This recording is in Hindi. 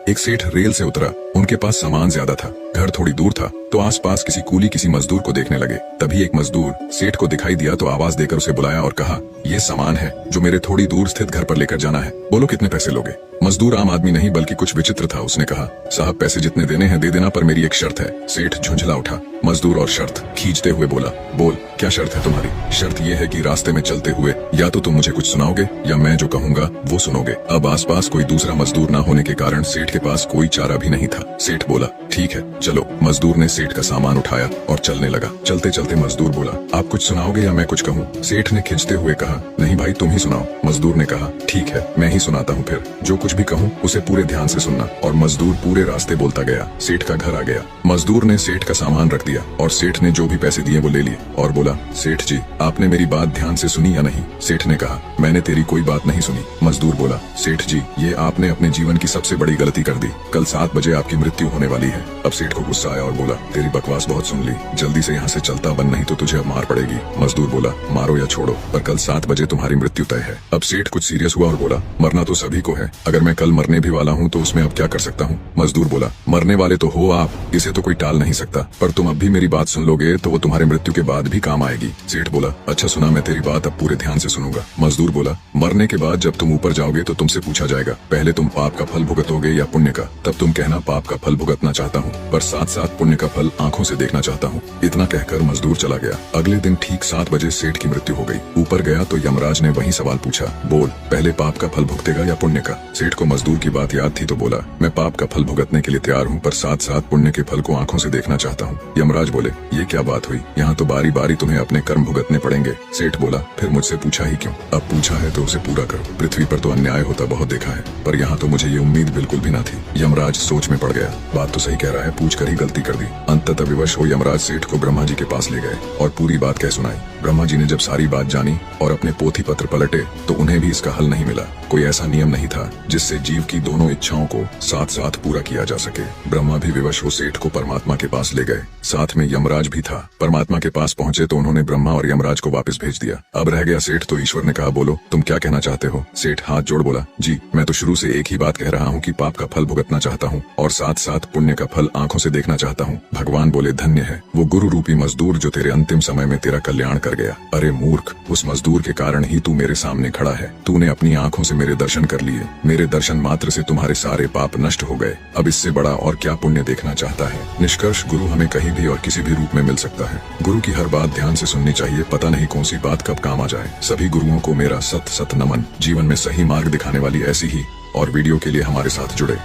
एक सेठ रेल से उतरा। उनके पास सामान ज्यादा था, घर थोड़ी दूर था, तो आसपास किसी कूली किसी मजदूर को देखने लगे। तभी एक मजदूर सेठ को दिखाई दिया तो आवाज देकर उसे बुलाया और कहा, ये सामान है जो मेरे थोड़ी दूर स्थित घर पर लेकर जाना है, बोलो कितने पैसे लोगे। मजदूर आम आदमी नहीं बल्कि कुछ विचित्र था। उसने कहा, साहब पैसे जितने देने हैं दे देना, पर मेरी एक शर्त है। सेठ झुंझला उठा। मजदूर और शर्त खींचते हुए बोला, बोल क्या शर्त है तुम्हारी। शर्त यह है कि रास्ते में चलते हुए या तो तुम मुझे कुछ सुनाओगे या मैं जो कहूंगा वो सुनोगे। अब आसपास कोई दूसरा मजदूर न होने के कारण सेठ के पास कोई चारा भी नहीं था। सेठ बोला, ठीक है चलो। मजदूर ने सेठ का सामान उठाया और चलने लगा। चलते चलते मजदूर बोला, आप कुछ सुनाओगे या मैं कुछ कहूँ। सेठ ने खिंचते हुए कहा, नहीं भाई तुम ही सुनाओ। मजदूर ने कहा, ठीक है मैं ही सुनाता हूँ, फिर जो कुछ भी कहूँ उसे पूरे ध्यान से सुनना। और मजदूर पूरे रास्ते बोलता गया। सेठ का घर आ गया। मजदूर ने सेठ का सामान रख दिया और सेठ ने जो भी पैसे दिए वो ले लिए और बोला, सेठ जी आपने मेरी बात ध्यान से सुनी या नहीं। सेठ ने कहा, मैंने तेरी कोई बात नहीं सुनी। मजदूर बोला, सेठ जी ये आपने अपने जीवन की सबसे बड़ी गलती कर दी। कल 7 बजे आपकी मृत्यु होने वाली है। अब सेठ को गुस्सा आया और बोला, तेरी बकवास बहुत सुन ली, जल्दी से यहाँ से चलता बन, नहीं तो तुझे अब मार पड़ेगी। मजदूर बोला, मारो या छोड़ो पर कल 7 बजे तुम्हारी मृत्यु तय है। अब सेठ कुछ सीरियस हुआ और बोला, मरना तो सभी को है, अगर मैं कल मरने भी वाला हूँ तो उसमें अब क्या कर सकता हूँ। मजदूर बोला, मरने वाले तो हो आप, इसे तो कोई टाल नहीं सकता, पर तुम अब भी मेरी बात सुन लोगे तो वो तुम्हारे मृत्यु के बाद भी काम आएगी। सेठ बोला, अच्छा सुना, मैं तेरी बात अब पूरे ध्यान से सुनूंगा। मजदूर बोला, मरने के बाद जब तुम ऊपर जाओगे तो तुमसे पूछा जाएगा, पहले तुम पाप का फल भुगतोगे या पुण्य का। तब तुम कहना पाप का फल भुगतना चाहता हूँ, पर साथ साथ पुण्य का फल आंखों से देखना चाहता हूँ। इतना कहकर मजदूर चला गया। अगले दिन ठीक 7 बजे सेठ की मृत्यु हो गई। ऊपर गया तो यमराज ने वही सवाल पूछा, बोल पहले पाप का फल भुगतेगा या पुण्य का। सेठ को मजदूर की बात याद थी तो बोला, मैं पाप का फल भुगतने के लिए तैयार हूँ, पर साथ साथ पुण्य के फल को आंखों से देखना चाहता हूँ। यमराज बोले, ये क्या बात हुई, यहाँ तो बारी बारी तुम्हें अपने कर्म भुगतने पड़ेंगे। सेठ बोला, फिर मुझसे पूछा ही क्यों, अब पूछा है तो उसे पूरा करो। पृथ्वी पर तो अन्याय होता बहुत देखा है, पर यहाँ तो मुझे ये उम्मीद बिल्कुल भी न थी। यमराज सोच में पड़ गया। बात तो सही कह रहा है, पूछ कर ही गलती कर दी। अंततः विवश हो यमराज सेठ को ब्रह्मा जी के पास ले गए और पूरी बात कह सुनाई। ब्रह्मा जी ने जब सारी बात जानी और अपने पोथी पत्र पलटे तो उन्हें भी इसका हल नहीं मिला। कोई ऐसा नियम नहीं था जिससे जीव की दोनों इच्छाओं को साथ साथ पूरा किया जा सके। ब्रह्मा भी विवश हो सेठ को परमात्मा के पास ले गए, साथ में यमराज भी था। परमात्मा के पास पहुंचे तो उन्होंने ब्रह्मा और यमराज को वापस भेज दिया। अब रह गया सेठ, तो ईश्वर ने कहा, बोलो तुम क्या कहना चाहते हो। सेठ हाथ जोड़ बोला, जी मैं तो शुरू से एक ही बात कह रहा हूँ कि पाप का फल भुगतना चाहता हूँ और साथ साथ पुण्य का फल आंखों से देखना चाहता हूँ। भगवान बोले, धन्य है वो गुरु रूपी मजदूर जो तेरे अंतिम समय में तेरा कल्याण कर गया। अरे मूर्ख, उस मजदूर के कारण ही तू मेरे सामने खड़ा है। तूने अपनी आंखों से मेरे दर्शन कर लिए, मेरे दर्शन मात्र से तुम्हारे सारे पाप नष्ट हो गए। अब इससे बड़ा और क्या पुण्य देखना चाहता है। निष्कर्ष, गुरु हमें कहीं भी और किसी भी रूप में मिल सकता है। गुरु की हर बात ध्यान से सुननी चाहिए, पता नहीं कौन सी बात कब काम आ जाए। सभी गुरुओं को मेरा सत सत नमन। जीवन में सही मार्ग दिखाने वाली ऐसी ही और वीडियो के लिए हमारे साथ जुड़े।